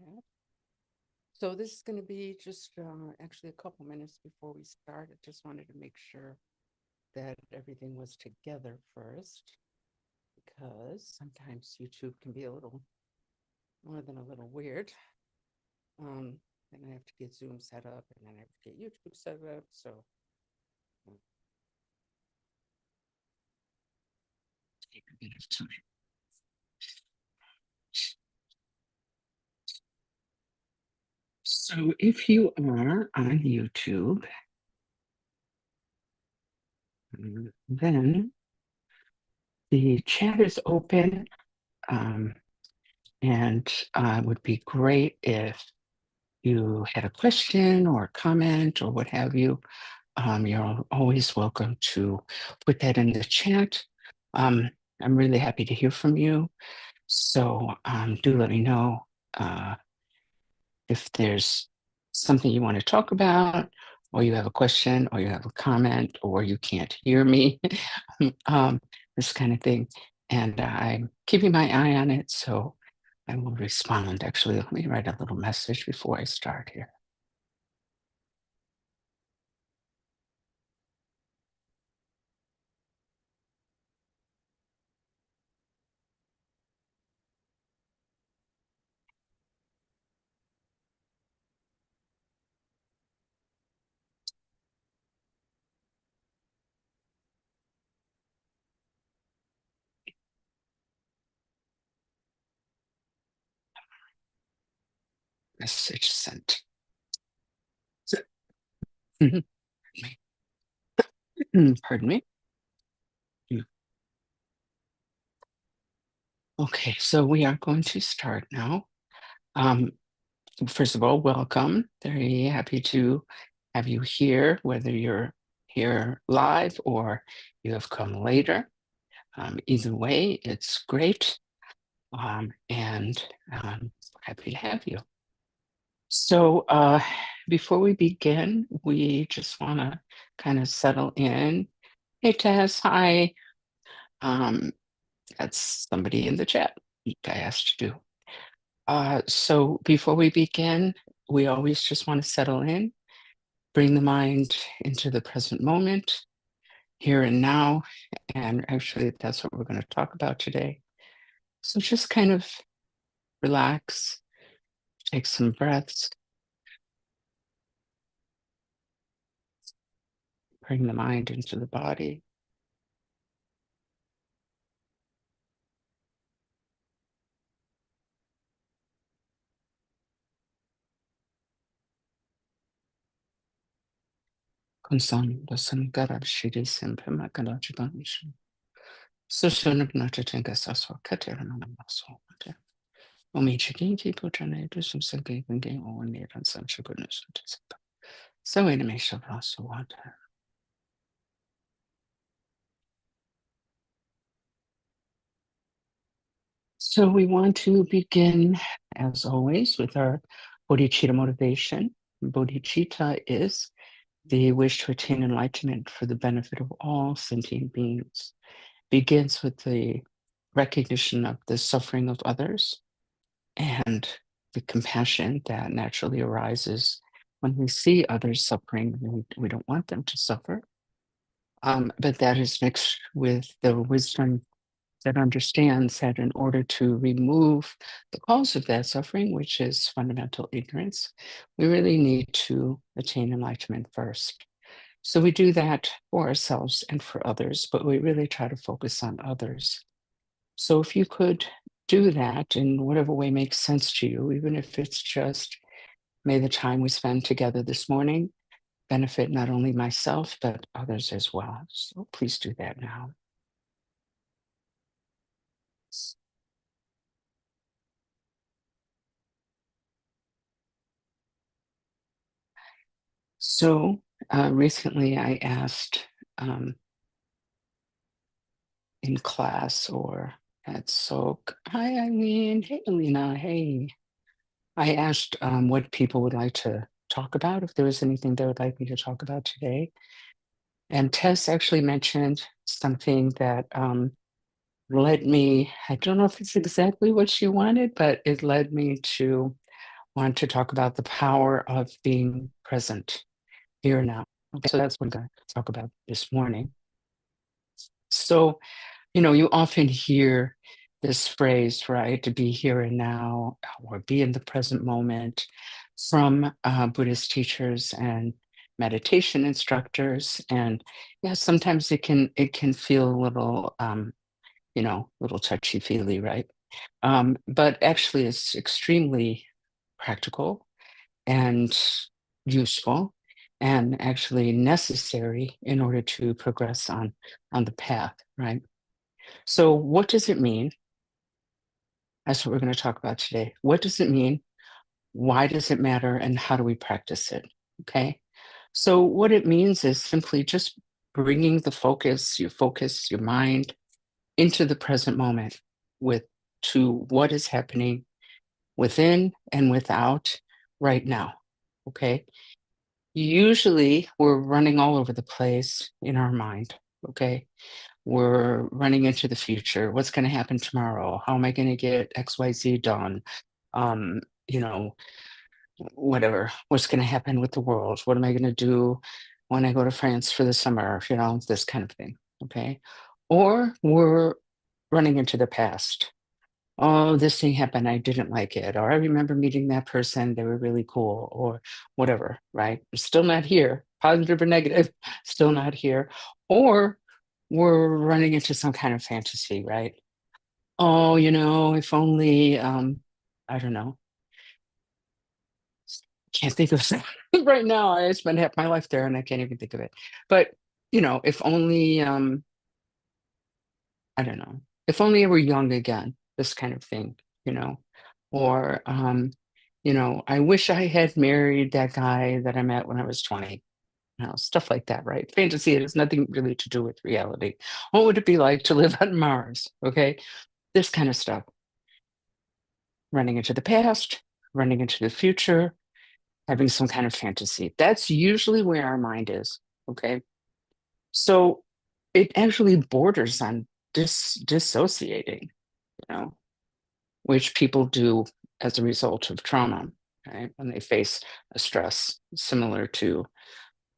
chat. So this is going to be just actually a couple minutes before we start. I just wanted to make sure that everything was together first, because sometimes YouTube can be a little more than a little weird. Then I have to get Zoom set up, and then I have to get YouTube set up. So take a bit of time. So if you are on YouTube, then the chat is open, and it would be great if you had a question or a comment or what have you. You're always welcome to put that in the chat. I'm really happy to hear from you. So do let me know if there's something you want to talk about, or you have a question, or you have a comment, or you can't hear me, this kind of thing. And I'm keeping my eye on it, so I will respond. Actually, let me write a little message before I start here. Message sent. Pardon me. Okay, so we are going to start now. First of all, welcome. Very happy to have you here, whether you're here live or you have come later. Either way, it's great. And happy to have you. So before we begin, we just want to kind of settle in. Hey, Tess, hi. That's somebody in the chat I asked to do. So before we begin, we always just want to settle in, bring the mind into the present moment, here and now. And actually, that's what we're going to talk about today. So just kind of relax, take some breaths, bring the mind into the body. Consando Sangara Shiri Simpema Kalachibanishan. Susunabnata Tengasaso Katerana Maso. Omichiki Putane to some Sagi and game or near and such a goodness. So in a measure of also water. So we want to begin, as always, with our bodhicitta motivation. Bodhicitta is the wish to attain enlightenment for the benefit of all sentient beings. Begins with the recognition of the suffering of others and the compassion that naturally arises when we see others suffering. We don't want them to suffer. But that is mixed with the wisdom that understands that in order to remove the cause of that suffering, which is fundamental ignorance, we really need to attain enlightenment first. So we do that for ourselves and for others, but we really try to focus on others. So if you could do that in whatever way makes sense to you, even if it's just, may the time we spend together this morning benefit not only myself, but others as well. So please do that now. So recently I asked in class or at SOC, hi Eileen, hey Alina, hey. I asked what people would like to talk about, if there was anything they would like me to talk about today. And Tess actually mentioned something that led me, I don't know if it's exactly what she wanted, but it led me to want to talk about the power of being present here and now. Okay, so that's what I'm going to talk about this morning. So, you often hear this phrase, right, to be here and now or be in the present moment from Buddhist teachers and meditation instructors. And yeah, sometimes it can feel a little, little touchy feely, right? But actually, it's extremely practical and useful and actually necessary in order to progress on the path, right? So what does it mean? That's what we're going to talk about today. What does it mean? Why does it matter? And how do we practice it? Okay. So what it means is simply just bringing the focus, your mind into the present moment with to what is happening within and without right now. Okay. Usually we're running all over the place in our mind. Okay. We're running into the future. What's going to happen tomorrow? How am I going to get XYZ done? Um, you know, whatever. What's going to happen with the world? What am I going to do when I go to France for the summer? This kind of thing. Okay. Or we're running into the past. Oh, this thing happened. I didn't like it. Or I remember meeting that person. They were really cool, or whatever, right? We're still not here, positive or negative, still not here. Or we're running into some kind of fantasy, right? Oh, if only, I don't know, can't think of something right now. I spent half my life there and I can't even think of it. But, if only, I don't know, if only I were young again, this kind of thing, you know, or, I wish I had married that guy that I met when I was 20, stuff like that, right? Fantasy, it has nothing really to do with reality. What would it be like to live on Mars? Okay. This kind of stuff, running into the past, running into the future, having some kind of fantasy. That's usually where our mind is. Okay. So it actually borders on dissociating, you know, which people do as a result of trauma, right? When they face a stress similar to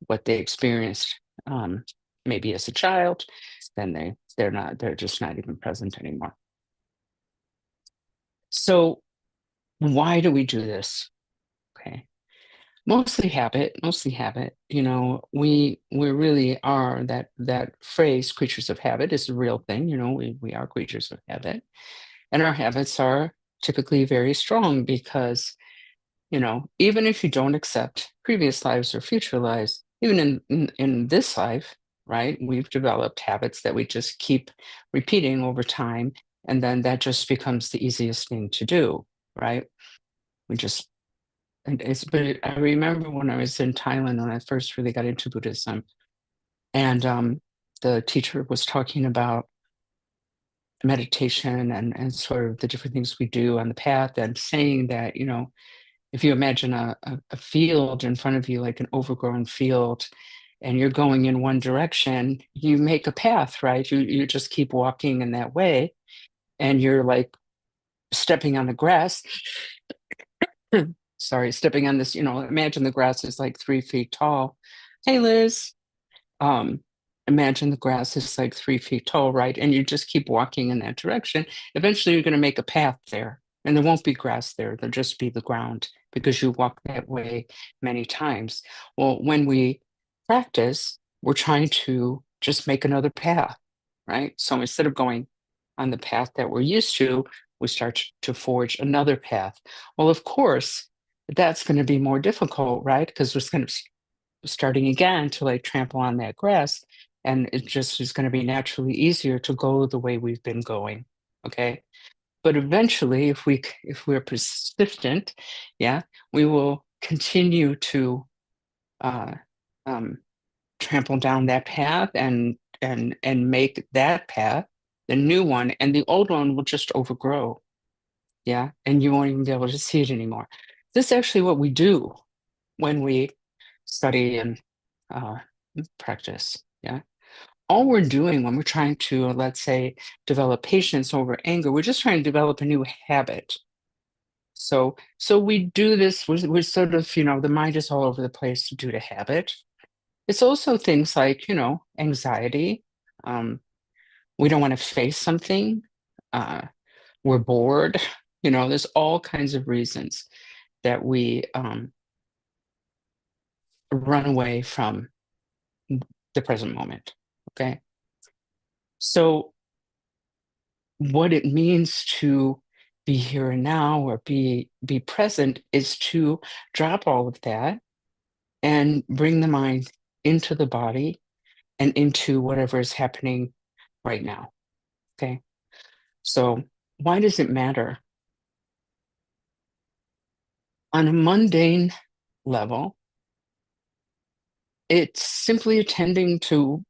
what they experienced maybe as a child, then they're just not even present anymore. So why do we do this? Okay. Mostly habit. We really are that phrase, creatures of habit, is a real thing. We are creatures of habit. And our habits are typically very strong because, even if you don't accept previous lives or future lives, even in this life, right, we've developed habits that we just keep repeating over time. And then that just becomes the easiest thing to do, right? We just, but I remember when I was in Thailand when I first really got into Buddhism, and the teacher was talking about meditation and sort of the different things we do on the path, and saying that, if you imagine a field in front of you, like an overgrown field, and you're going in one direction, you make a path, right? You just keep walking in that way, and you're like stepping on the grass. Sorry, stepping on this, imagine the grass is like 3 feet tall. Hey, Liz. Um, Imagine the grass is like 3 feet tall, right? And you just keep walking in that direction. Eventually, you're going to make a path there, and there won't be grass there. There'll just be the ground because you walk that way many times. Well, when we practice, we're trying to just make another path, right? So instead of going on the path that we're used to, we start to forge another path. Well, of course, that's going to be more difficult, right? Because we're going to starting again to like trample on that grass, and it just is going to be naturally easier to go the way we've been going. Okay. But eventually, if we're persistent, yeah, we will continue to uh, um, trample down that path and make that path the new one, and the old one will just overgrow. Yeah, and you won't even be able to see it anymore. This is actually what we do when we study and uh, practice. Yeah. All we're doing when we're trying to, let's say, develop patience over anger, we're just trying to develop a new habit. So we do this, we're sort of, the mind is all over the place due to habit. It's also things like, anxiety. Um, we don't want to face something. Uh, we're bored. There's all kinds of reasons that we run away from the present moment. Okay. So what it means to be here and now or be present is to drop all of that and bring the mind into the body and into whatever is happening right now. Okay. So why does it matter? On a mundane level, it's simply attending to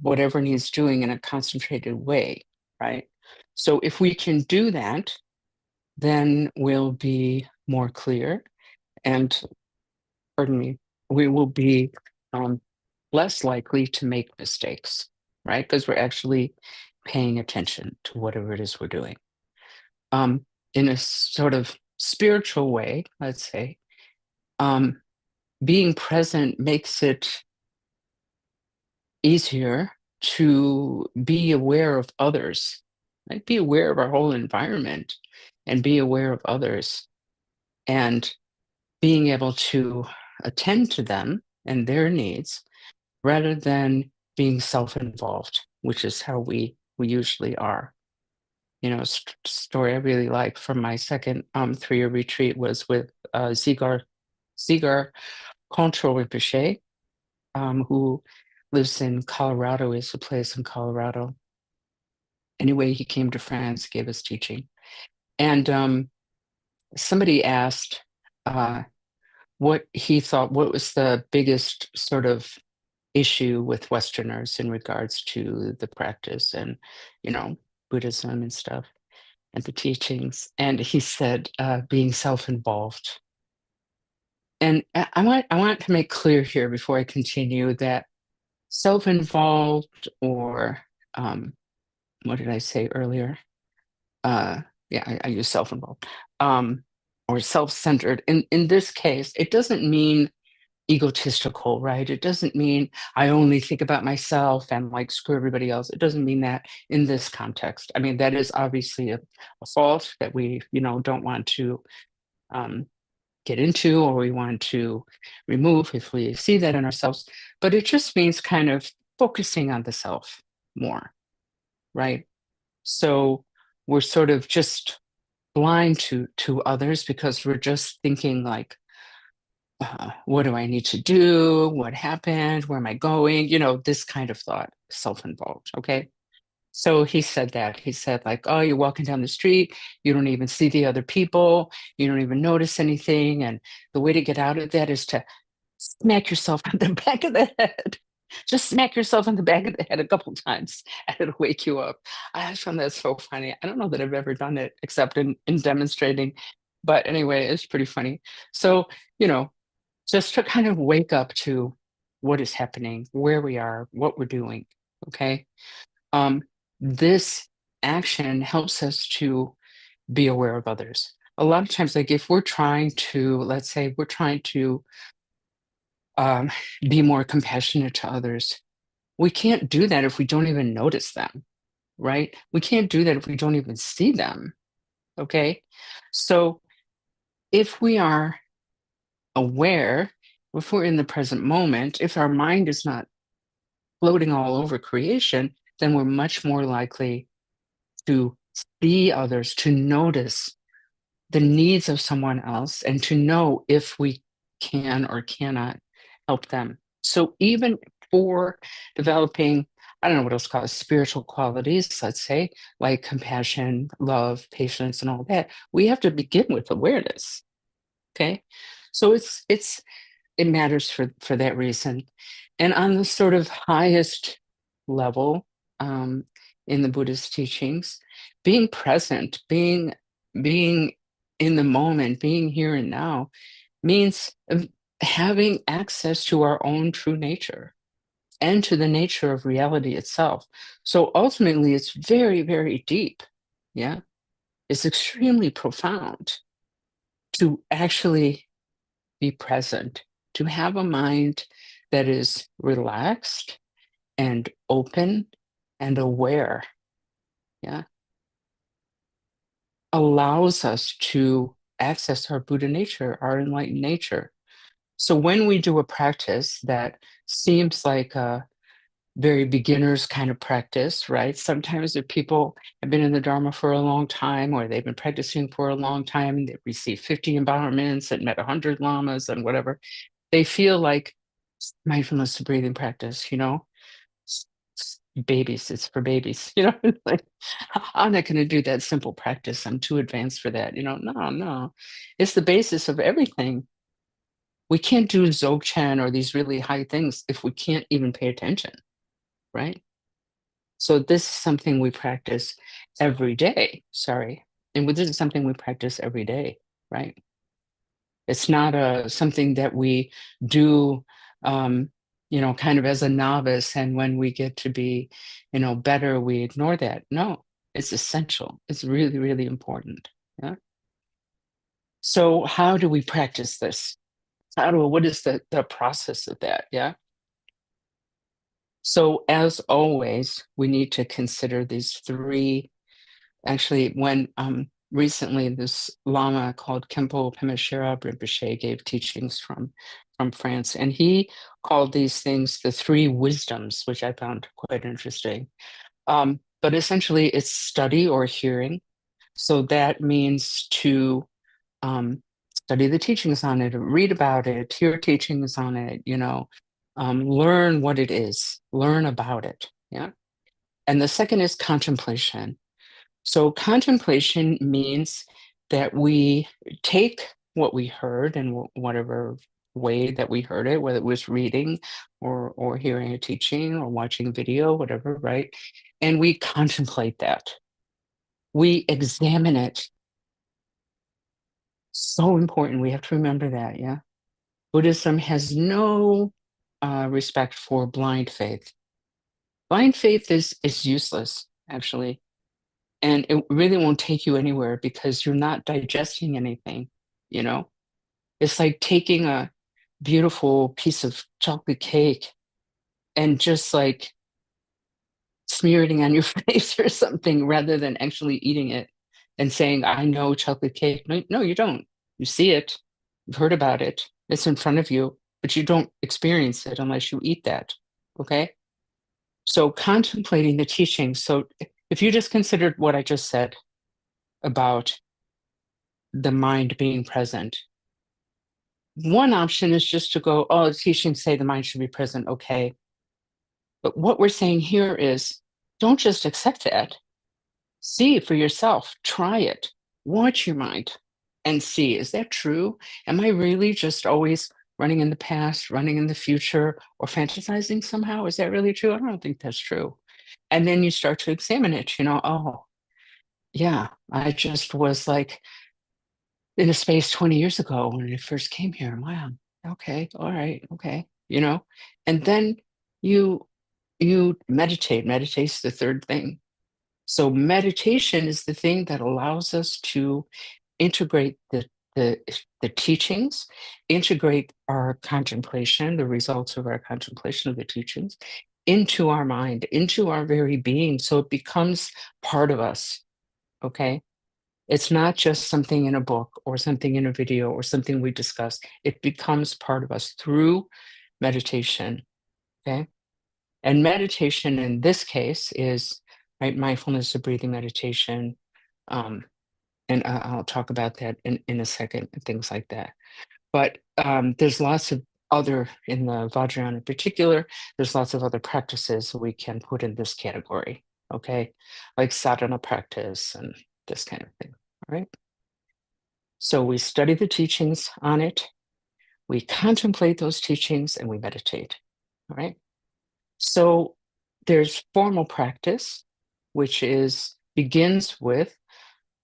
whatever needs doing in a concentrated way, right? So if we can do that, then we'll be more clear and, pardon me, we will be um, less likely to make mistakes, right? Because we're actually paying attention to whatever it is we're doing. In a sort of spiritual way, let's say, um, being present makes it easier to be aware of others, right? Be aware of our whole environment and be aware of others and being able to attend to them and their needs rather than being self-involved, which is how we usually are. Story I really like from my second 3-year retreat was with Zigar Control Ricochet, who lives in Colorado, is a place in Colorado. Anyway, he came to France, gave us teaching. And somebody asked what he thought, what was the biggest sort of issue with Westerners in regards to the practice and, Buddhism and stuff and the teachings. And he said, being self-involved. And I want to make clear here before I continue that self-involved or what did I say earlier? Yeah, I use self-involved or self-centered. In this case, it doesn't mean egotistical, right? It doesn't mean I only think about myself and like screw everybody else. It doesn't mean that in this context. I mean, that is obviously a fault that we, don't want to get into or we want to remove if we see that in ourselves. But it just means kind of focusing on the self more, right? So we're sort of just blind to others because we're just thinking like, what do I need to do? What happened? Where am I going? This kind of thought, self-involved. Okay. So he said that. He said, like, oh, you're walking down the street, you don't even see the other people, you don't even notice anything. And the way to get out of that is to smack yourself on the back of the head. Just smack yourself on the back of the head a couple times and it'll wake you up. I found that so funny. I don't know that I've ever done it except in demonstrating. But anyway, it's pretty funny. So, just to kind of wake up to what is happening, where we are, what we're doing. Okay. Um, this action helps us to be aware of others. A lot of times, like if we're trying to, let's say, we're trying to um, be more compassionate to others, we can't do that if we don't even notice them, right? We can't do that if we don't even see them. Okay. So if we are aware, if we're in the present moment, if our mind is not floating all over creation, then we're much more likely to see others, to notice the needs of someone else, and to know if we can or cannot help them. So even for developing, I don't know what else called spiritual qualities, let's say, like compassion, love, patience, and all that, we have to begin with awareness. Okay. So it matters for that reason. And on the sort of highest level in the Buddhist teachings, being present, being in the moment, being here and now, means having access to our own true nature and to the nature of reality itself. So ultimately, it's very, very deep. Yeah, it's extremely profound. to actually be present, to have a mind that is relaxed and open and aware, yeah, allows us to access our Buddha nature, our enlightened nature. So when we do a practice that seems like a very beginners kind of practice, right? Sometimes if people have been in the Dharma for a long time, or they've been practicing for a long time, and they've received 50 empowerments and met 100 lamas and whatever, they feel like mindfulness breathing practice, babies, it's for babies, like, I'm not going to do that simple practice. I'm too advanced for that. No, it's the basis of everything. We can't do Dzogchen or these really high things if we can't even pay attention, right? So this is something we practice every day. Sorry. And this is something we practice every day, right? It's not something that we do, kind of as a novice. And when we get to be, better, we ignore that. No, it's essential. It's really, really important. Yeah. So how do we practice this? What is the process of that? Yeah. So as always, we need to consider these three. Actually, when recently this Lama called Khenpo Pemeshera Rinpoche gave teachings from France, and he called these things the three wisdoms, which I found quite interesting. But essentially, it's study or hearing. So that means to study the teachings on it, read about it, hear teachings on it, learn what it is, learn about it. Yeah. And the second is contemplation. So contemplation means that we take what we heard in whatever way that we heard it, whether it was reading or hearing a teaching or watching a video, whatever, right? And we contemplate that. We examine it. So important. We have to remember that, yeah? Buddhism has no respect for blind faith. Blind faith is useless, actually. And it really won't take you anywhere because you're not digesting anything, you know? It's like taking a beautiful piece of chocolate cake and just like smearing it on your face or something rather than actually eating it and saying, I know chocolate cake. No, no, you don't. You see it, you've heard about it, it's in front of you, but you don't experience it unless you eat that. Okay? So contemplating the teaching. So if you just considered what I just said about the mind being present. One option is just to go, oh, the teachings say the mind should be present. Okay. But what we're saying here is don't just accept that. See for yourself. Try it. Watch your mind and see, is that true? Am I really just always running in the past, running in the future, or fantasizing somehow? Is that really true? I don't think that's true. And then you start to examine it, oh, yeah, I just was like in a space 20 years ago when I first came here. Wow. Okay. All right. Okay. And then you meditate. Meditate's the third thing. So meditation is the thing that allows us to integrate the, the teachings, integrate our contemplation, the results of our contemplation of the teachings into our mind, into our very being. So it becomes part of us. Okay. It's not just something in a book or something in a video or something we discuss. It becomes part of us through meditation. Okay. And meditation in this case is right, mindfulness of breathing meditation. And I'll talk about that in a second, and things like that. But there's lots of other, in the Vajrayana in particular, there's lots of other practices we can put in this category. Okay. Like sadhana practice and this kind of thing. All right. So we study the teachings on it, we contemplate those teachings, and we meditate. All right. So there's formal practice, which begins with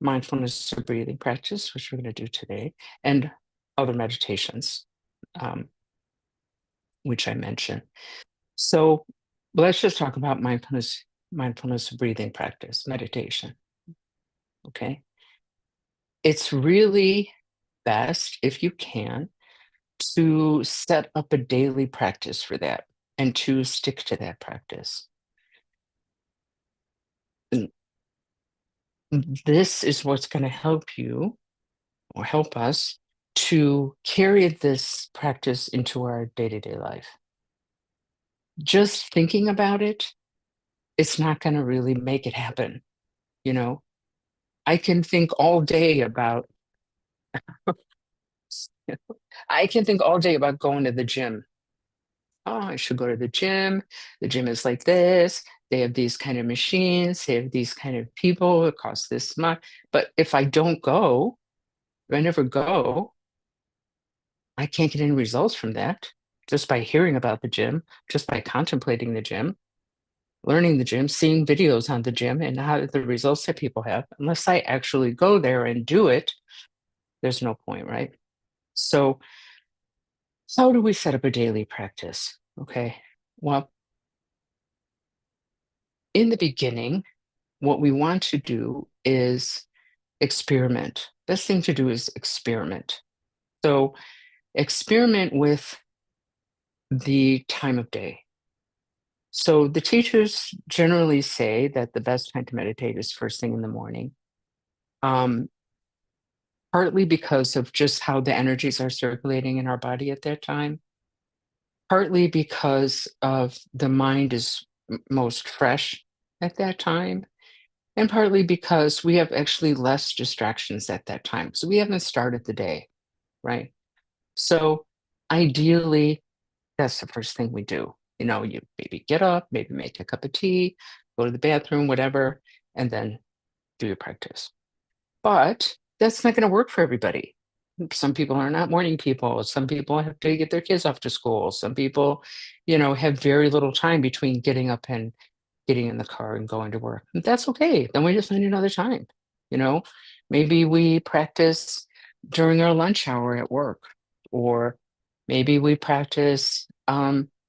mindfulness or breathing practice, which we're going to do today, and other meditations, which I mentioned. So let's just talk about mindfulness breathing practice, meditation. Okay. It's really best, if you can, to set up a daily practice for that and to stick to that practice. And this is what's going to help you or help us to carry this practice into our day-to-day life. Just thinking about it, it's not going to really make it happen. You know, I can think all day about, I can think all day about going to the gym. Oh, I should go to the gym. The gym is like this. They have these kind of machines. They have these kind of people. It costs this much. But if I don't go, if I never go, I can't get any results from that just by hearing about the gym, just by contemplating the gym, learning the gym, seeing videos on the gym and how the results that people have. Unless I actually go there and do it, there's no point, right? So, how do we set up a daily practice? Okay. Well, in the beginning, what we want to do is experiment. Best thing to do is experiment. So, experiment with the time of day. So the teachers generally say that the best time to meditate is first thing in the morning, um, partly because of just how the energies are circulating in our body at that time, partly because of the mind is most fresh at that time, and partly because we have actually less distractions at that time. So we haven't started the day, right? So ideally, that's the first thing we do. You know, you maybe get up, maybe make a cup of tea, go to the bathroom, whatever, and then do your practice. But that's not going to work for everybody. Some people are not morning people. Some people have to get their kids off to school. Some people, have very little time between getting up and getting in the car and going to work. That's okay. Then we just find another time. You know, maybe we practice during our lunch hour at work, or maybe we practice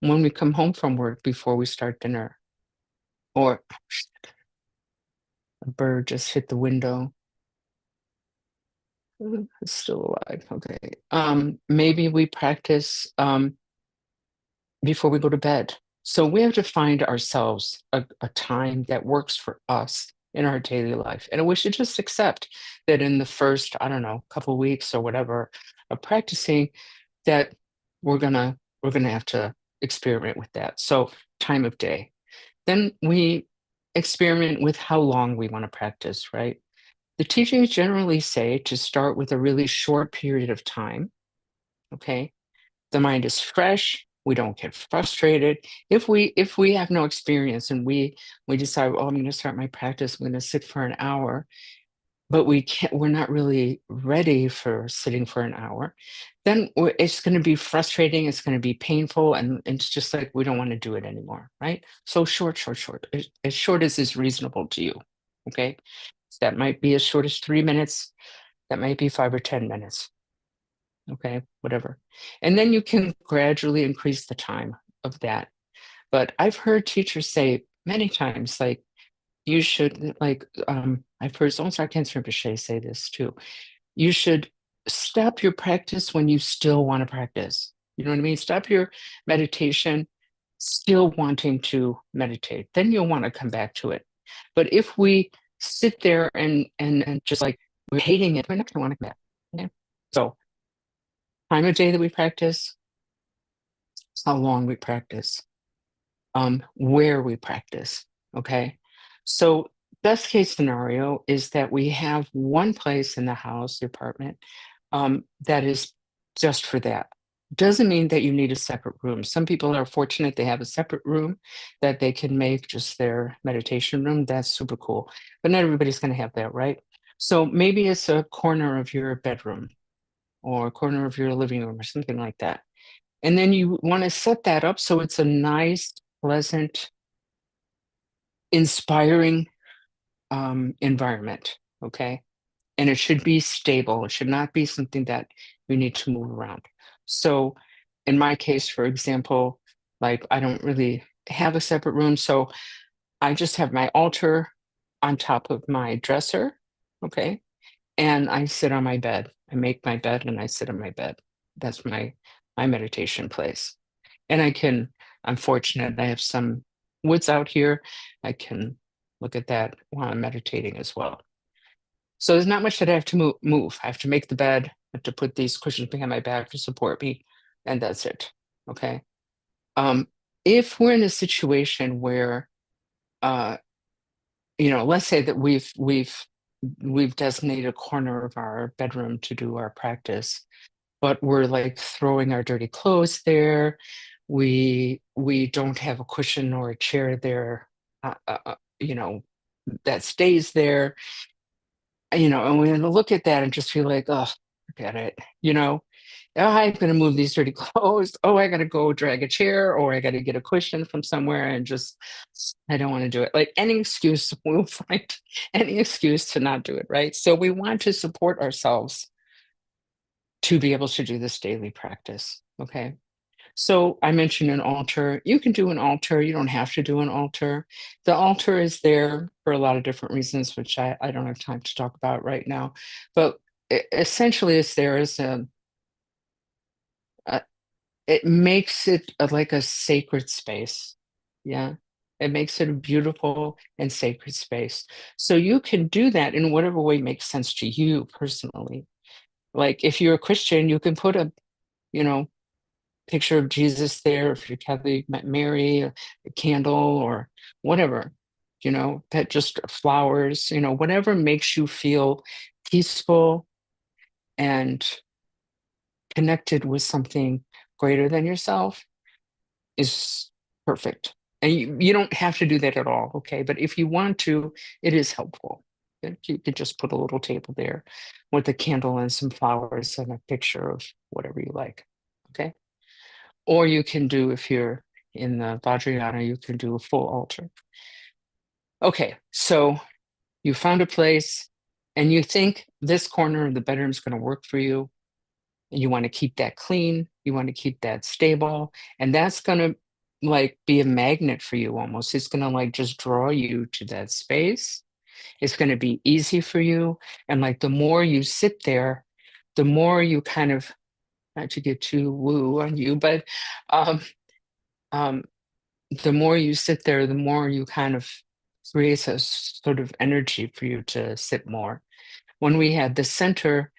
when we come home from work before we start dinner. Or a bird just hit the window. It's still alive. Okay. Maybe we practice before we go to bed. So we have to find ourselves a time that works for us in our daily life. And we should just accept that in the first, I don't know, couple weeks or whatever of practicing, that we're gonna have to experiment with that. So time of day. Then we experiment with how long we want to practice, right? The teachings generally say to start with a really short period of time. Okay. The mind is fresh. We don't get frustrated. If we have no experience and we decide, oh, I'm going to start my practice, I'm going to sit for an hour, but we're not really ready for sitting for an hour, then it's going to be frustrating, it's going to be painful, and it's just like we don't want to do it anymore, right? So short, as short as is reasonable to you. Okay. That might be as short as 3 minutes. That might be 5 or 10 minutes. Okay, whatever. And then you can gradually increase the time of that. But I've heard teachers say many times, like, you should, like, I've heard Sarkhan Rinpoche say this too. You should stop your practice when you still want to practice. You know what I mean? Stop your meditation still wanting to meditate. Then you'll want to come back to it. But if we sit there and just like we're hating it, we're not going to want to come back. Okay? So time of day that we practice, how long we practice, where we practice. Okay. So best case scenario is that we have one place in the house, the apartment, that is just for that. Doesn't mean that you need a separate room. Some people are fortunate they have a separate room that they can make just their meditation room. That's super cool. But not everybody's going to have that, right? So maybe it's a corner of your bedroom or a corner of your living room or something like that. And then you want to set that up so it's a nice, pleasant, inspiring environment. Okay. And it should be stable. It should not be something that you need to move around. So, in my case, for example, like I don't really have a separate room. So I just have my altar on top of my dresser. Okay. and I sit on my bed. I make my bed and I sit on my bed. That's my meditation place. And I'm fortunate, I have some woods out here. I can look at that while I'm meditating as well. So there's not much that I have to move. I have to make the bed, I have to put these cushions behind my back to support me, and that's it. Okay. Um, if we're in a situation where uh, let's say that we've designated a corner of our bedroom to do our practice, but we're like throwing our dirty clothes there. We don't have a cushion or a chair there, that stays there. And we look at that and just feel like, oh, forget it. Oh, I'm going to move these dirty clothes. Oh, I got to go drag a chair, or I got to get a cushion from somewhere, and just, I don't want to do it. Like any excuse, we'll find any excuse to not do it, right? So we want to support ourselves to be able to do this daily practice. Okay. So I mentioned an altar. You can do an altar. You don't have to do an altar. The altar is there for a lot of different reasons, which I don't have time to talk about right now. But essentially, it's there as a it makes it like a sacred space. Yeah. It makes it a beautiful and sacred space. So you can do that in whatever way makes sense to you personally. Like if you're a Christian, you can put a, you know, picture of Jesus there. If you're Catholic, Mary, a candle or whatever, that just flowers, whatever makes you feel peaceful and connected with something greater than yourself is perfect. And you don't have to do that at all, okay? But if you want to, it is helpful. You could just put a little table there with a candle and some flowers and a picture of whatever you like, okay? Or you can do, if you're in the Vajrayana, you can do a full altar. Okay, so you found a place and you think this corner of the bedroom is going to work for you. And you want to keep that clean. You want to keep that stable. And that's going to like be a magnet for you almost. It's going to like just draw you to that space. It's going to be easy for you. And like the more you sit there, the more you kind of, not to get too woo on you, but um, um, the more you sit there, the more you kind of creates a sort of energy for you to sit more. When we had the center,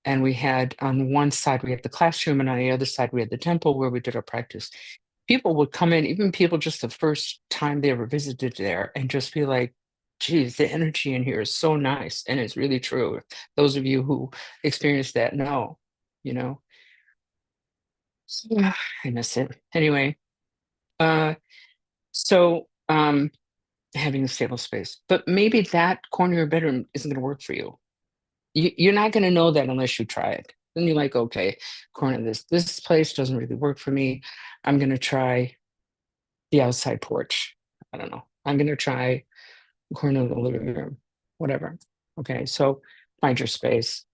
and we had on one side we had the classroom, and on the other side we had the temple where we did our practice. People would come in, even people just the first time they ever visited there, and just be like, geez, the energy in here is so nice. And it's really true. Those of you who experienced that know, you know. So, I miss it. Anyway, uh, so having a stable space. But maybe that corner of your bedroom isn't going to work for you. You're not going to know that unless you try it. Then you're like, okay, corner of this place doesn't really work for me. I'm going to try the outside porch. I don't know. I'm going to try corner of the living room, whatever. Okay, so find your space.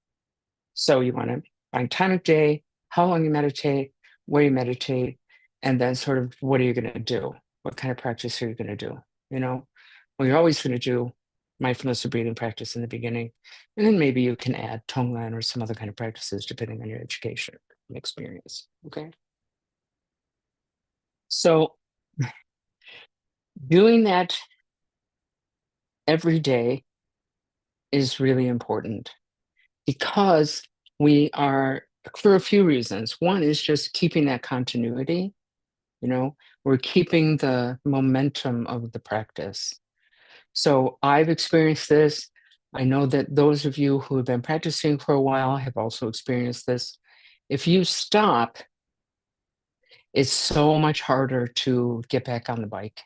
So you want to find time of day, how long you meditate, where you meditate, and then sort of what are you going to do? What kind of practice are you going to do? Well, you're always going to do mindfulness or breathing practice in the beginning. And then maybe you can add tonglen or some other kind of practices depending on your education and experience. Okay. So doing that every day is really important because we are, for a few reasons. One is just keeping that continuity. We're keeping the momentum of the practice. So I've experienced this. I know that those of you who have been practicing for a while have also experienced this. If you stop, it's so much harder to get back on the bike.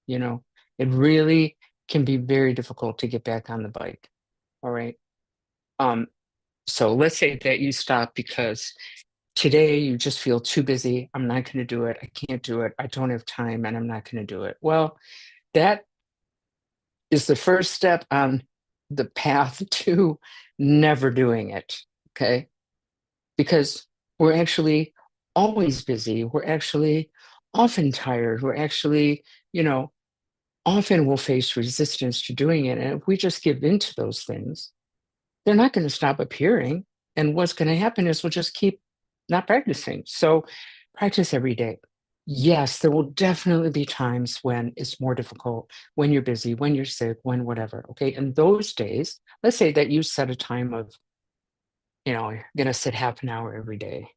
It really can be very difficult to get back on the bike. All right. So let's say that you stop because today you just feel too busy. I'm not going to do it. I can't do it. I don't have time and I'm not going to do it. Well, that is the first step on the path to never doing it. Okay. Because we're actually always busy. We're actually often tired. We're actually, often will face resistance to doing it. And if we just give in to those things, they're not going to stop appearing. And what's going to happen is we'll just keep not practicing. So practice every day. Yes, there will definitely be times when it's more difficult, when you're busy, when you're sick, when whatever. Okay. And those days, let's say that you set a time of, you're going to sit half an hour every day.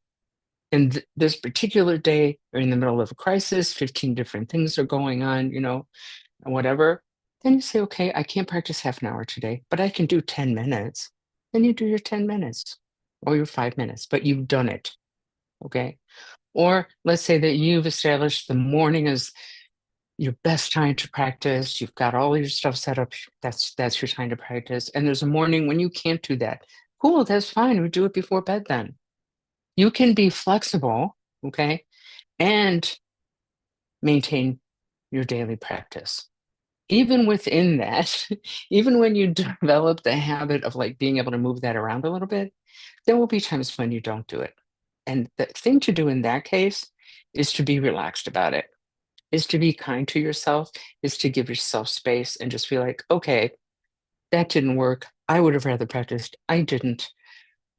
And this particular day, you're in the middle of a crisis, 15 different things are going on, and whatever. Then you say, okay, I can't practice half an hour today, but I can do 10 minutes. Then you do your 10 minutes or your 5 minutes, but you've done it. Okay. Or let's say that you've established the morning as your best time to practice. You've got all your stuff set up. That's your time to practice. And there's a morning when you can't do that. Cool, that's fine. We do it before bed then. You can be flexible, okay, and maintain your daily practice. Even within that, even when you develop the habit of like being able to move that around a little bit, there will be times when you don't do it. And the thing to do in that case is to be relaxed about it, is to be kind to yourself, is to give yourself space and just be like, okay, that didn't work. I would have rather practiced. I didn't.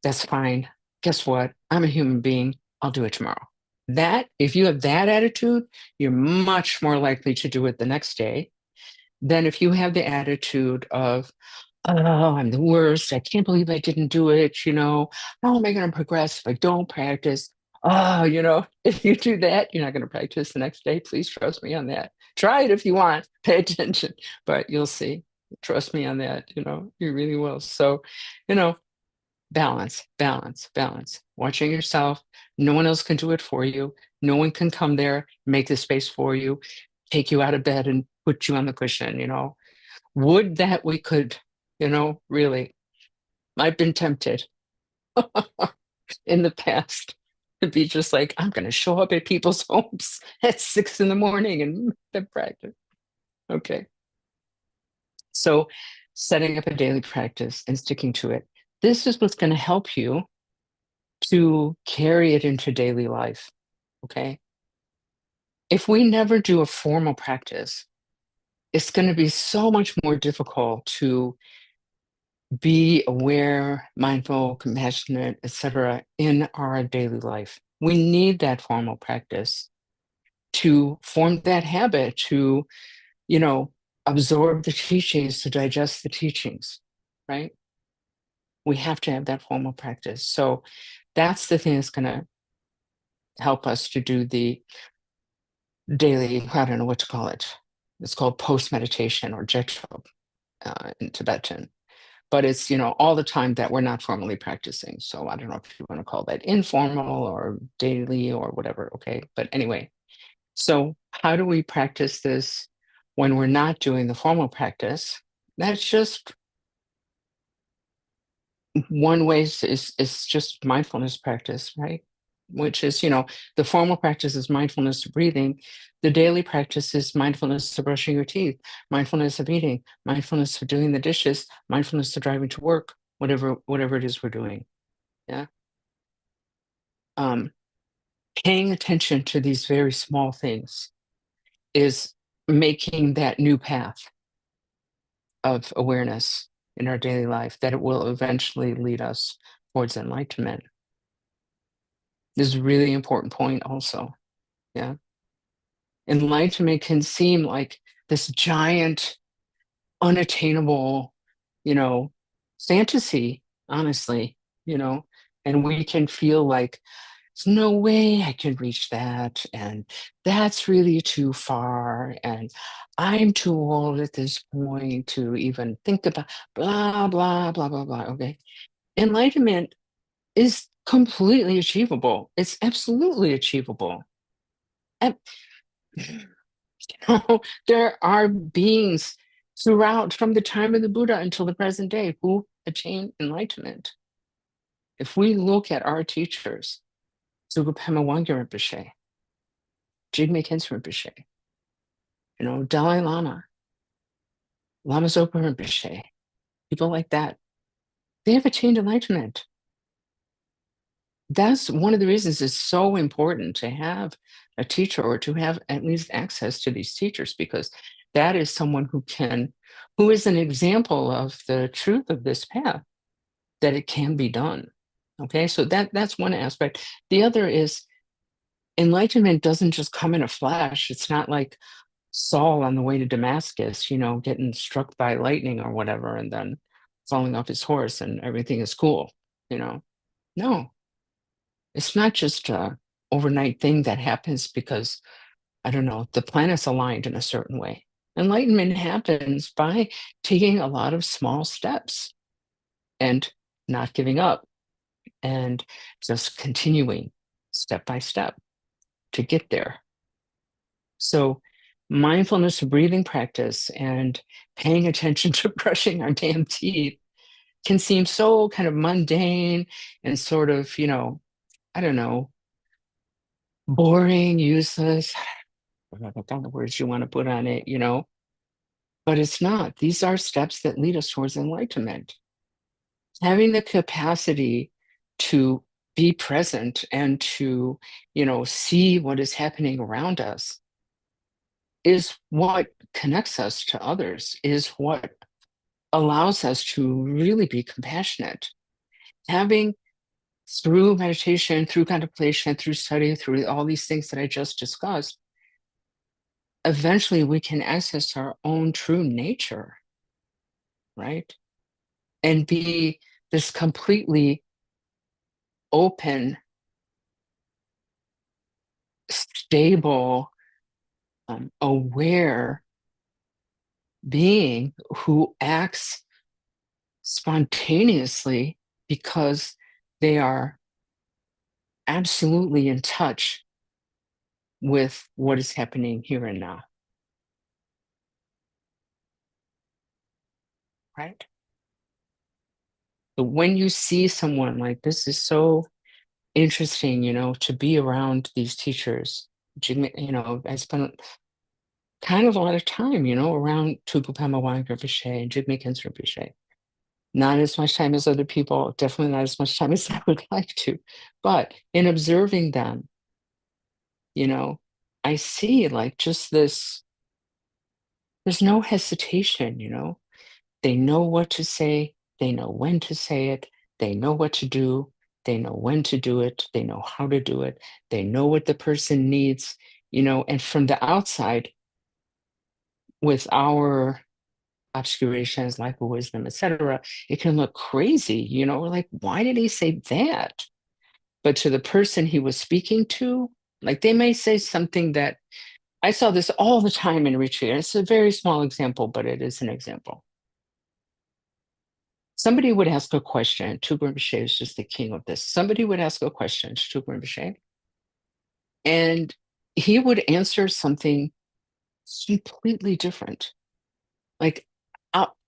That's fine. Guess what? I'm a human being. I'll do it tomorrow. That, if you have that attitude, you're much more likely to do it the next day than if you have the attitude of, oh, I'm the worst. I can't believe I didn't do it. How am I going to progress if I don't practice? Oh, if you do that, you're not going to practice the next day. Please trust me on that. Try it if you want. Pay attention, but you'll see. Trust me on that. You really will. So, balance, balance, balance. Watching yourself. No one else can do it for you. No one can come there, make the space for you, take you out of bed and put you on the cushion. Would that we could, really. I've been tempted in the past to be just like, I'm going to show up at people's homes at 6 a.m. and then practice. Okay. So setting up a daily practice and sticking to it. This is what's going to help you to carry it into daily life. Okay. If we never do a formal practice, it's going to be so much more difficult to be aware, mindful, compassionate, etc., in our daily life. We need that formal practice to form that habit, to, absorb the teachings, to digest the teachings, right? We have to have that formal practice. So that's the thing that's going to help us to do the daily, I don't know what to call it. It's called post meditation or jetro in Tibetan. But it's, all the time that we're not formally practicing. So I don't know if you want to call that informal or daily or whatever. Okay. But anyway, so how do we practice this when we're not doing the formal practice? That's just one way is just mindfulness practice, right? Which is, the formal practice is mindfulness of breathing. The daily practice is mindfulness of brushing your teeth, mindfulness of eating, mindfulness of doing the dishes, mindfulness of driving to work, whatever it is we're doing. Yeah. Paying attention to these very small things is making that new path of awareness in our daily life that it will eventually lead us towards enlightenment. This is a really important point also. Yeah. Enlightenment can seem like this giant, unattainable, fantasy, honestly, and we can feel like there's no way I can reach that. And that's really too far. And I'm too old at this point to even think about blah, blah, blah, blah, blah. Okay. Enlightenment is completely achievable. It's absolutely achievable. And, there are beings throughout from the time of the Buddha until the present day who attained enlightenment. If we look at our teachers, Zugapema Wangya Rinpoche, Jigme Khyentse Rinpoche, Dalai Lama, Lama Zopa Rinpoche, people like that, they have attained enlightenment. That's one of the reasons it's so important to have a teacher or to have at least access to these teachers, because that is someone who is an example of the truth of this path. that it can be done. Okay, so that's one aspect. The other is enlightenment doesn't just come in a flash. It's not like Saul on the way to Damascus, getting struck by lightning or whatever, and then falling off his horse and everything is cool, you know. No, it's not just a overnight thing that happens because, I don't know, the planets aligned in a certain way. Enlightenment happens by taking a lot of small steps and not giving up and just continuing step by step to get there. So, mindfulness breathing practice and paying attention to brushing our damn teeth can seem so kind of mundane and sort of, I don't know, boring, useless, whatever kind of words you want to put on it, but it's not. These are steps that lead us towards enlightenment. Having the capacity to be present and to, see what is happening around us is what connects us to others, is what allows us to really be compassionate. Having through meditation, through contemplation, through study, through all these things that I just discussed, eventually we can access our own true nature, right? And be this completely open, stable, aware being who acts spontaneously because they are absolutely in touch with what is happening here and now. Right? But when you see someone like this is so interesting, to be around these teachers. I spent kind of a lot of time, around Tugu Pemawang Rinpoche and Jigme Khyentse Rinpoche. Not as much time as other people, definitely not as much time as I would like to. But in observing them, I see like just this, there's no hesitation, They know what to say, they know when to say it, they know what to do, they know when to do it, they know how to do it, they know what the person needs, and from the outside, with our obscurations, lack of wisdom, etc., it can look crazy, we're like, why did he say that? But to the person he was speaking to, like they may say something that I saw this all the time in retreat. It's a very small example, but it is an example. Somebody would ask a question. Tugu Rinpoche is just the king of this. Somebody would ask a question to Tugu Rinpoche, and he would answer something completely different. Like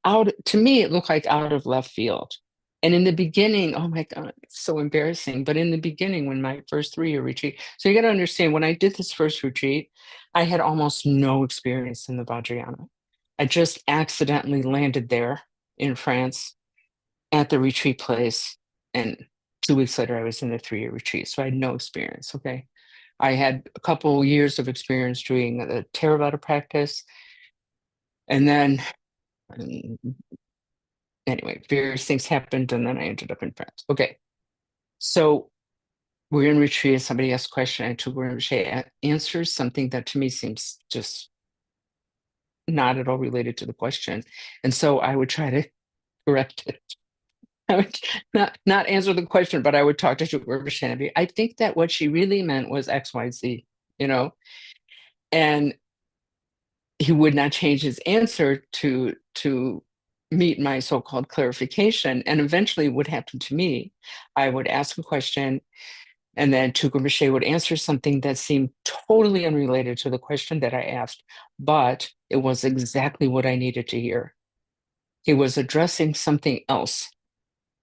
out to me, it looked like out of left field. And in the beginning, oh my God, it's so embarrassing. But in the beginning, when my first 3-year retreat, so you got to understand, when I did this first retreat, I had almost no experience in the Vajrayana. I just accidentally landed there in France at the retreat place. And 2 weeks later, I was in the 3-year retreat. So I had no experience. Okay. I had a couple years of experience doing the Theravada practice. And then, anyway, various things happened. And then I ended up in France. Okay. So we're in retreat. Somebody asked a question. I took answers something that to me seems just not at all related to the question. And so I would try to correct it. I would not answer the question, but I would talk to Rinpoche. I think that what she really meant was X, Y, Z, and he would not change his answer to meet my so-called clarification. And eventually what happened to me, I would ask a question and then Tugu Rinpoche would answer something that seemed totally unrelated to the question that I asked, but it was exactly what I needed to hear. He was addressing something else.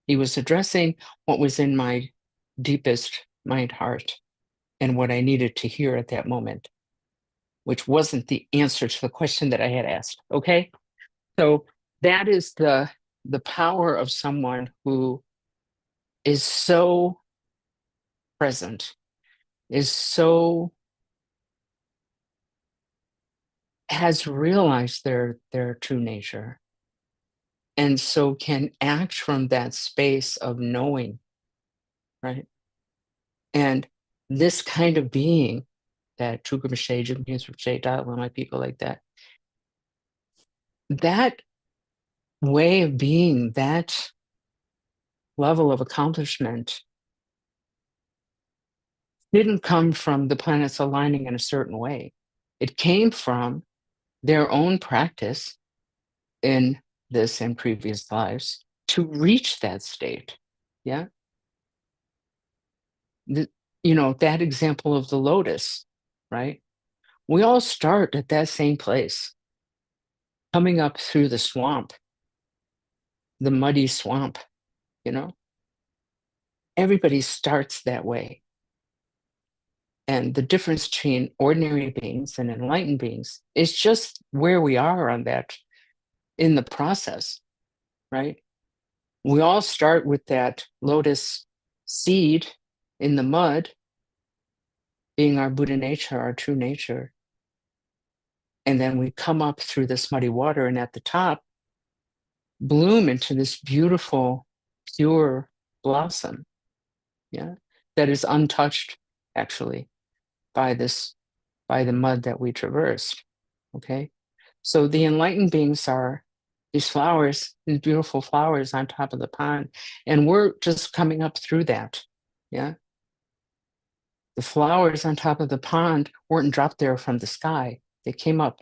He was addressing what was in my deepest mind heart and what I needed to hear at that moment, which wasn't the answer to the question that I had asked. Okay. So that is the power of someone who is so present, is so has realized their true nature, and so can act from that space of knowing, right? And this kind of being, that Chukwuemeka, Jimmy Dalai people like that, that way of being, that level of accomplishment didn't come from the planets aligning in a certain way. It came from their own practice in this and previous lives to reach that state. Yeah. The, that example of the lotus, right? We all start at that same place, coming up through the swamp, the muddy swamp, you know? Everybody starts that way. And the difference between ordinary beings and enlightened beings is just where we are on that in the process, right? We all start with that lotus seed in the mud, being our Buddha nature, our true nature. And then we come up through this muddy water and at the top, bloom into this beautiful, pure blossom, yeah, that is untouched, actually, by the mud that we traversed. Okay. So the enlightened beings are these flowers, these beautiful flowers on top of the pond. And we're just coming up through that. Yeah. The flowers on top of the pond weren't dropped there from the sky. They came up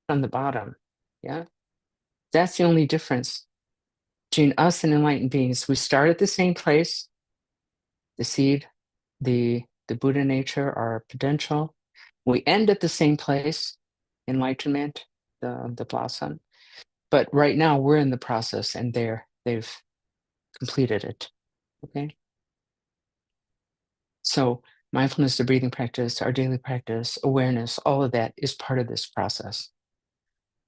from the bottom. Yeah. That's the only difference between us and enlightened beings. We start at the same place, the seed, the Buddha nature, our potential. We end at the same place, enlightenment, the blossom. But right now we're in the process and they've completed it. Okay. So mindfulness, the breathing practice, our daily practice, awareness, all of that is part of this process.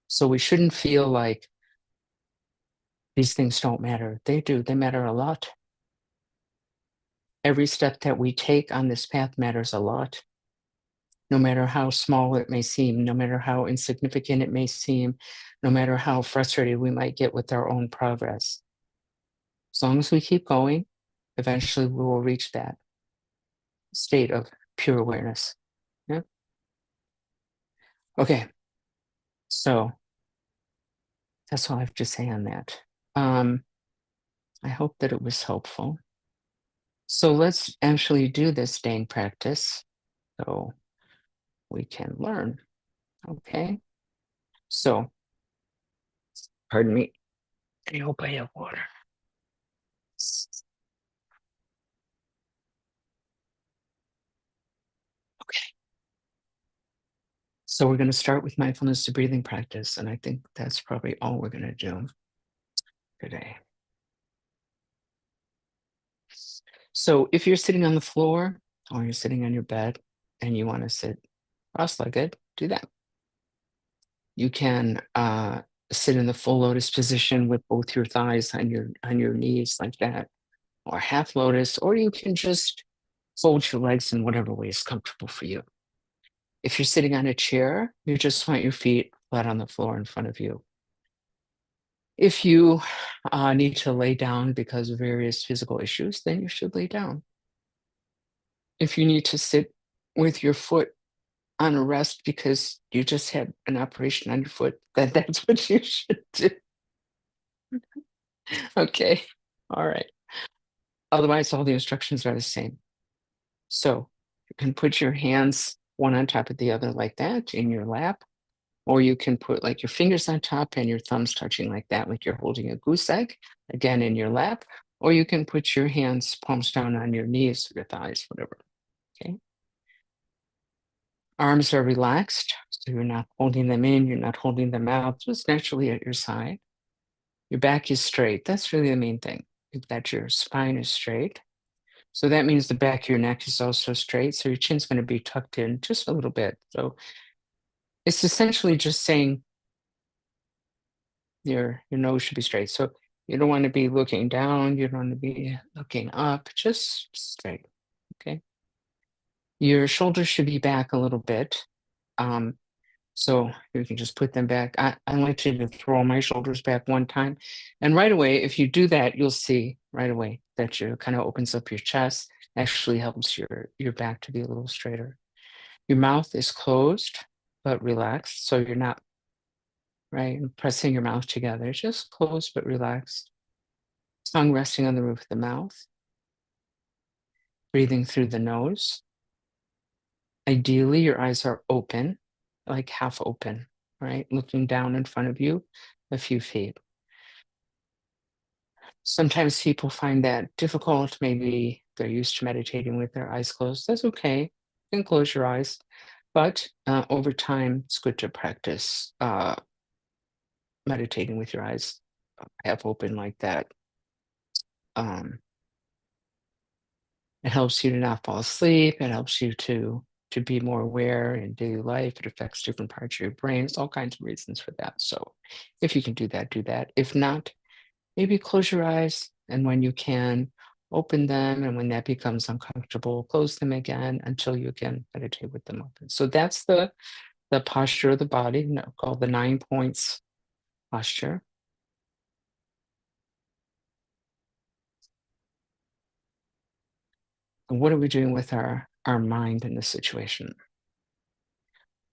So we shouldn't feel like these things don't matter. They do, they matter a lot. Every step that we take on this path matters a lot. No matter how small it may seem, no matter how insignificant it may seem, no matter how frustrated we might get with our own progress. As long as we keep going, eventually we will reach that state of pure awareness. Yeah. Okay. So that's all I have to say on that. I hope that it was helpful. So let's actually do this dang practice so we can learn. Okay. So, pardon me. I hope I have water. Okay. So we're going to start with mindfulness to breathing practice. And I think that's probably all we're going to do today. So if you're sitting on the floor or you're sitting on your bed and you want to sit cross-legged, do that. You can sit in the full lotus position with both your thighs on your knees like that, or half lotus, or you can just fold your legs in whatever way is comfortable for you. If you're sitting on a chair, you just want your feet flat on the floor in front of you. If you need to lay down because of various physical issues, then you should lay down. If you need to sit with your foot on a rest because you just had an operation on your foot, then that's what you should do. Okay. All right. Otherwise, all the instructions are the same. So you can put your hands one on top of the other like that in your lap, or you can put like your fingers on top and your thumbs touching like that, like you're holding a goose egg, again in your lap, or you can put your hands palms down on your knees, your thighs, whatever. Okay. Arms are relaxed, so you're not holding them in, you're not holding them out, just naturally at your side. Your back is straight. That's really the main thing, that your spine is straight. So that means the back of your neck is also straight. So your chin's going to be tucked in just a little bit. So it's essentially just saying your nose should be straight. So you don't want to be looking down. You don't want to be looking up, just straight. Okay. Your shoulders should be back a little bit. So you can just put them back. I like to throw my shoulders back one time. And right away, if you do that, you'll see right away that you kind of opens up your chest, actually helps your back to be a little straighter. Your mouth is closed, but relaxed. So you're not, right, pressing your mouth together, just closed, but relaxed. Tongue resting on the roof of the mouth. Breathing through the nose. Ideally, your eyes are open, like half open, right? Looking down in front of you a few feet. Sometimes people find that difficult. Maybe they're used to meditating with their eyes closed. That's okay. You can close your eyes. But over time, it's good to practice meditating with your eyes half open like that. Um, it helps you to not fall asleep. It helps you to be more aware in daily life. It affects different parts of your brain. There's all kinds of reasons for that. So if you can do that, do that. If not, maybe close your eyes, and when you can, open them. And when that becomes uncomfortable, close them again until you can meditate with them open. So that's the posture of the body, called the 9 points posture. And what are we doing with our mind in this situation?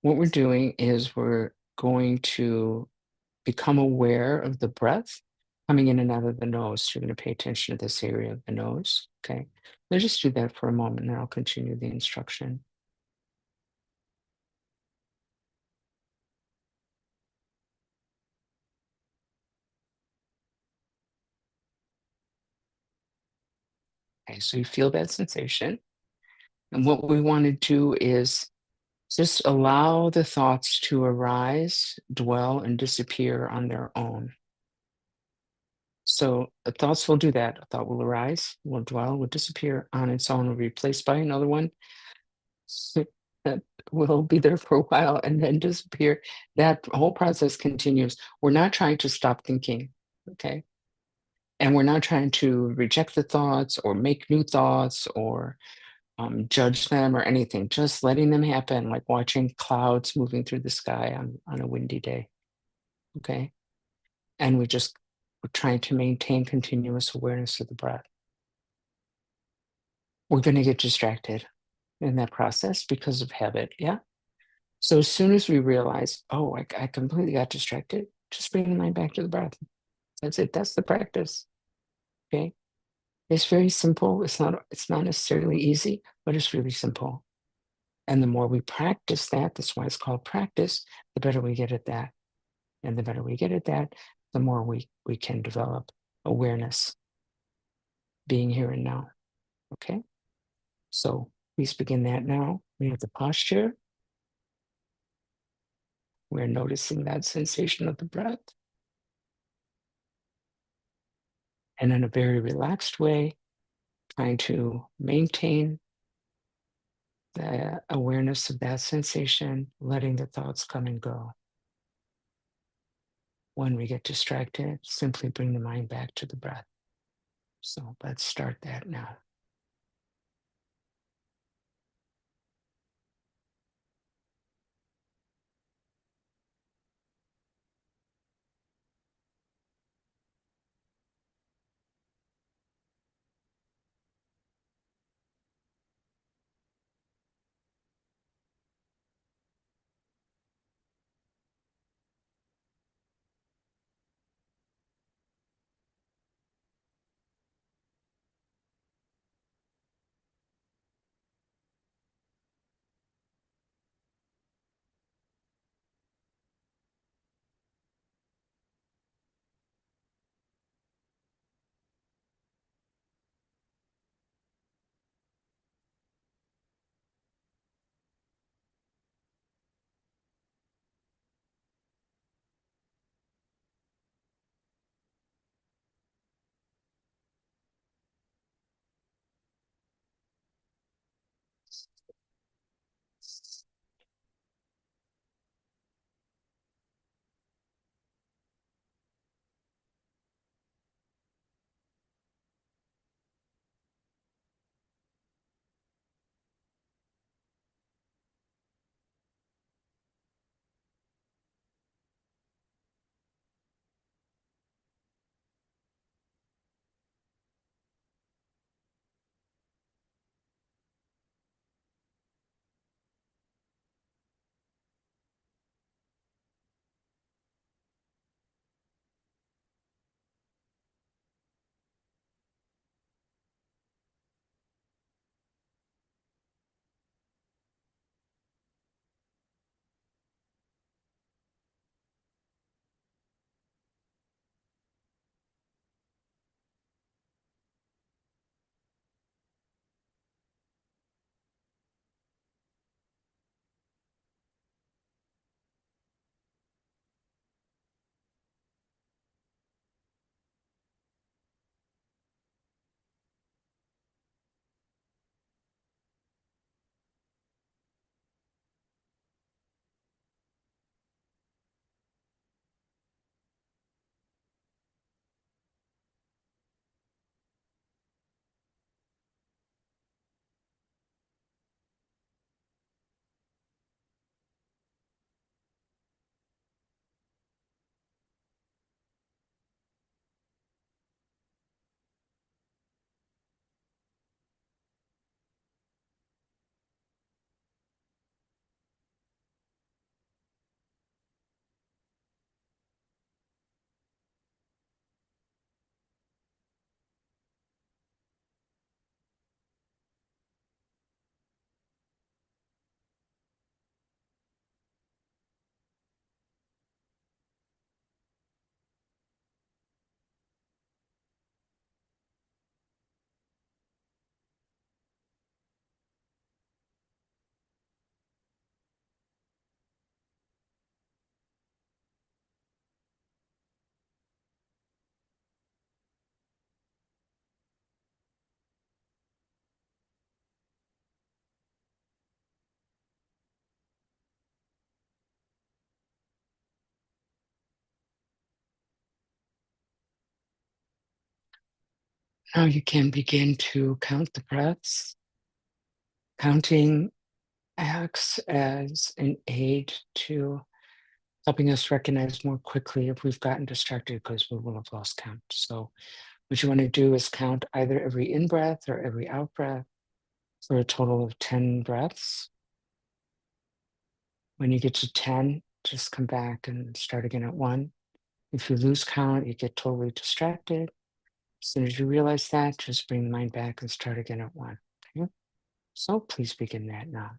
What we're doing is we're going to become aware of the breath coming in and out of the nose. You're going to pay attention to this area of the nose. Okay. Let's just do that for a moment, and I'll continue the instruction. Okay, so you feel that sensation. And what we want to do is just allow the thoughts to arise, dwell, and disappear on their own. So the thoughts will do that. A thought will arise, will dwell, will disappear on its own, will be replaced by another one that will be there for a while and then disappear. That whole process continues. We're not trying to stop thinking, okay? And we're not trying to reject the thoughts or make new thoughts or judge them or anything, just letting them happen, like watching clouds moving through the sky on a windy day, okay? And we're trying to maintain continuous awareness of the breath. We're going to get distracted in that process because of habit, yeah? So as soon as we realize, oh, I completely got distracted, just bring the mind back to the breath. That's it. That's the practice, okay? It's very simple. It's not necessarily easy, but it's really simple. And the more we practice that, that's why it's called practice, the better we get at that. And the better we get at that, the more we can develop awareness, being here and now. Okay? So please begin that now. We have the posture. We're noticing that sensation of the breath. And in a very relaxed way, trying to maintain the awareness of that sensation, letting the thoughts come and go. When we get distracted, simply bring the mind back to the breath. So let's start that now. Now you can begin to count the breaths. Counting acts as an aid to helping us recognize more quickly if we've gotten distracted because we will have lost count. So what you want to do is count either every in-breath or every out-breath for a total of 10 breaths. When you get to 10, just come back and start again at 1. If you lose count, you get totally distracted. As soon as you realize that, just bring the mind back and start again at 1. Okay? So please begin that now.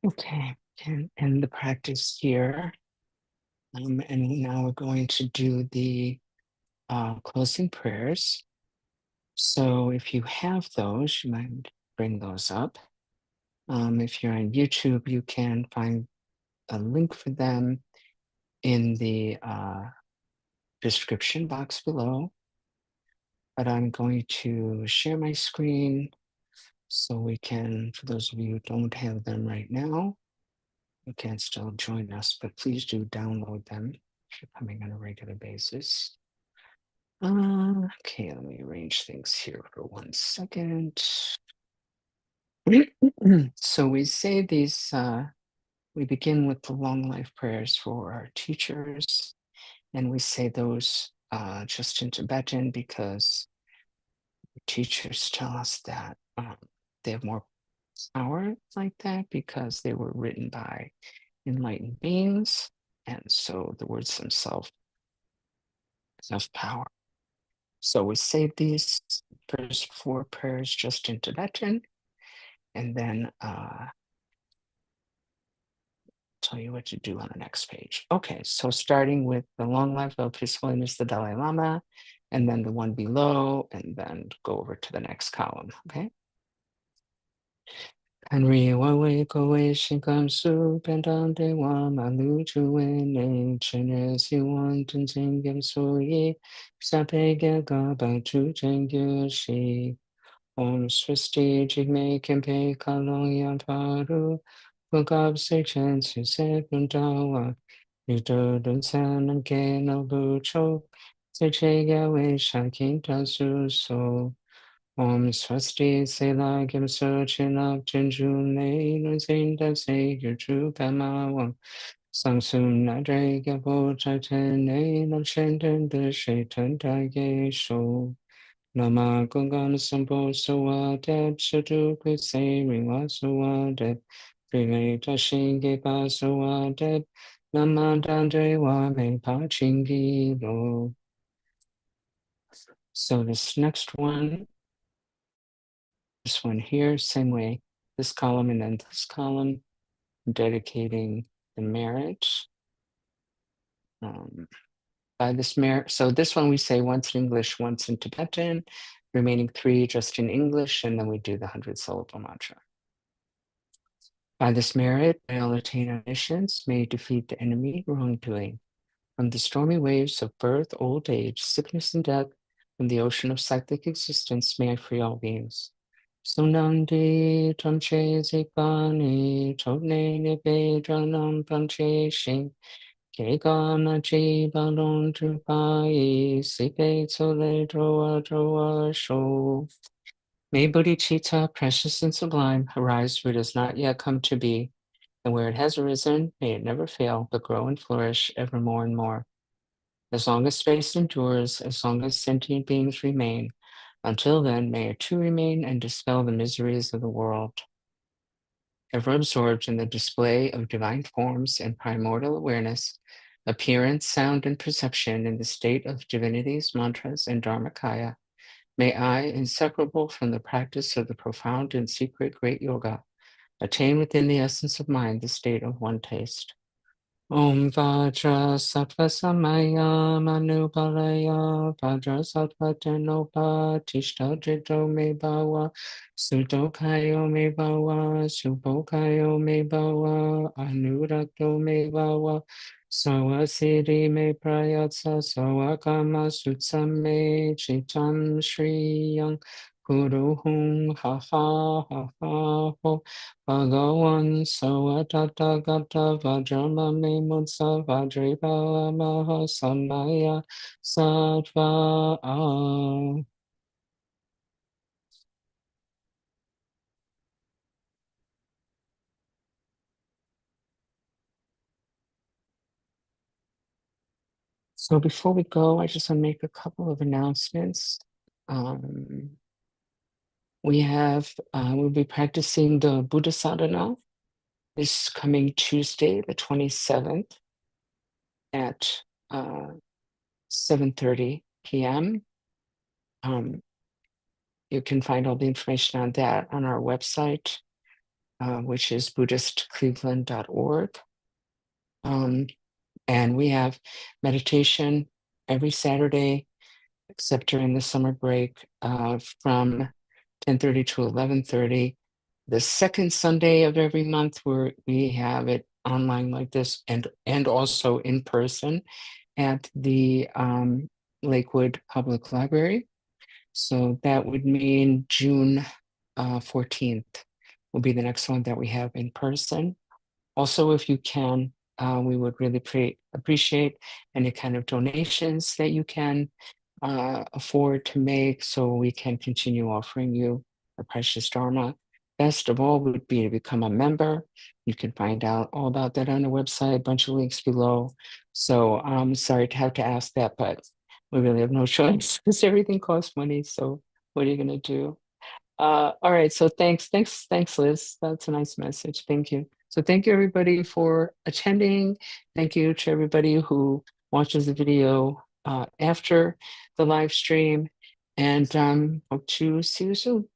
Okay, and end the practice here. And now we're going to do the closing prayers. So if you have those, you might bring those up. If you're on YouTube, you can find a link for them in the description box below. But I'm going to share my screen so we can, for those of you who don't have them right now, you can still join us, but please do download them if you're coming on a regular basis. Okay, let me arrange things here for 1 second. So we say these, we begin with the long life prayers for our teachers, and we say those just in Tibetan because teachers tell us that they have more power like that because they were written by enlightened beings. And so the words themselves have power. So we say these first four prayers just in Tibetan, and then tell you what to do on the next page. Okay, so starting with the long life of His Holiness the Dalai Lama, and then the one below, and then go over to the next column, okay? Henry Wei Wei Shikam Su Pendant De Wa Malu Chuen Ne Chen Si Wan Ten Jing Gam Su Yi Sape Ga Ga Ba Chu Jeng Yu Shi Om Swisti Jigme Kempe Kalong Yan Paru Bukab Se Chen Su Se Bundawa Yudo Dun San and Ke No Bu Cho Se Che Ga Wei Shakin Ta Su So Om Swasti Sela Gim So Chin Up Jinju Ne No Zin Da Se Yu Chu Pama Wang Sang Sun Na Dre Ga Bo Cha Chen Ne No Shen Den De She Ten Da Ge Shou Nama Gungan Sampo Sawa Deb Shadu Kwe Se Ring Wa Sawa Deb Prile Ta Shin Ge Pa Sawa Deb Nama Dan Dre Wa Me Pa Ching Gi Lo. So this one here, same way, this column and then this column, dedicating the marriage by this merit. So this one we say once in English, once in Tibetan, remaining three just in English, and then we do the 100-syllable mantra. By this merit, may all attain omniscience, may defeat the enemy, wrongdoing. From the stormy waves of birth, old age, sickness, and death, from the ocean of cyclic existence, may I free all beings. Sunandi tamche zikani chokne nepe dranam panche shing kegana chi balon trupai sipe tsole droa sho. May bodhicitta, precious and sublime, arise where it has not yet come to be, and where it has arisen, may it never fail, but grow and flourish ever more and more. As long as space endures, as long as sentient beings remain, until then, may it too remain and dispel the miseries of the world. Ever absorbed in the display of divine forms and primordial awareness, appearance, sound, and perception in the state of divinities, mantras, and Dharmakaya, may I, inseparable from the practice of the profound and secret great yoga, attain within the essence of mind the state of one taste. Om Vajra Sattva Samaya Manupalaya Vajra Sattva Tenopa Tishta Jito Me Bawa Sudokayo Me Bawa Subokayo Me Bawa Anurakto Me Bawa Sawa Siddhi Me Prayatsa Sawa Kama Sutsam Me Chitam Shriyang Guru Hum Ha Ha Ha Ha Ho Bhagawan Sawatata Gata Vajrama Mimutsa Vajripala Maha Samaya Sattva. So before we go, I just want to make a couple of announcements. We'll be practicing the Buddha sadhana this coming Tuesday, the 27th at 7:30 p.m. You can find all the information on that on our website, which is buddhistcleveland.org. And we have meditation every Saturday, except during the summer break, from 10:30 to 11:30. The second Sunday of every month, we have it online like this, and also in person at the Lakewood Public Library. So that would mean June 14th will be the next one that we have in person. Also, if you can, we would really appreciate any kind of donations that you can afford to make so we can continue offering you the precious Dharma. Best of all would be to become a member. You can find out all about that on the website, a bunch of links below. So I'm sorry to have to ask that, but we really have no choice because everything costs money. So what are you going to do? All right, so thanks, Liz. That's a nice message. Thank you. So thank you everybody for attending. Thank you to everybody who watches the video after the live stream, and hope to see you soon.